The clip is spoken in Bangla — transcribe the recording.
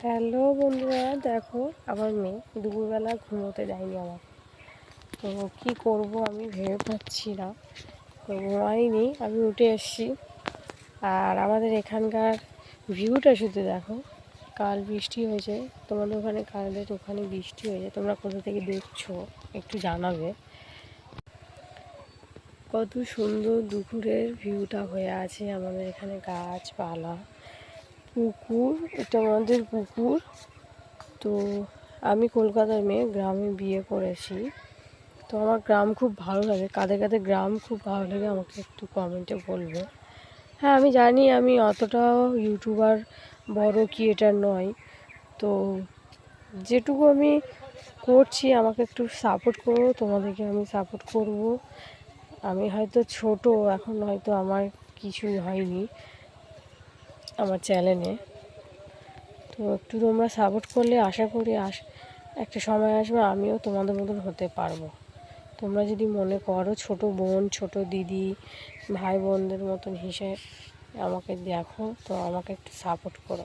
হ্যালো বন্ধুরা, দেখো আমার মেয়ে দুপুরবেলা ঘুমোতে যায়নি আমার। তো কী করব আমি ভেবে পাচ্ছি না। তো ঘুমাইনি, আমি উঠে এসেছি। আর আমাদের এখানকার ভিউটা শুধু দেখো। কাল বৃষ্টি হয়েছে, তোমাদের ওখানে কালের ওখানে বৃষ্টি হয়েছে, তোমরা কোথা থেকে দেখছো একটু জানাবে। কত সুন্দর দুপুরের ভিউটা হয়ে আছে আমাদের এখানে, গাছপালা, পুকুর, এটা আমাদের পুকুর। তো আমি কলকাতার মেয়ে, গ্রামে বিয়ে করেছি। তো আমার গ্রাম খুব ভালো লাগে। কাদের কাদের গ্রাম খুব ভালো লাগে আমাকে একটু কমেন্টে বলবে। হ্যাঁ, আমি জানি আমি অতটাও ইউটিউবার বড় ক্রিয়েটার নয়, তো যেটুকু আমি করছি আমাকে একটু সাপোর্ট করো, তোমাদেরকে আমি সাপোর্ট করব। আমি হয়তো ছোট, এখন হয়তো আমার কিছুই হয়নি আমার চ্যানেলে। তো একটু তোমরা সাপোর্ট করলে আশা করি একটা সময় আসবে আমিও তোমাদের মতন হতে পারবো। তোমরা যদি মনে করো ছোট বোন, ছোট দিদি, ভাই বোনদের মতন হিসেবে আমাকে দেখো, তো আমাকে একটু সাপোর্ট করো।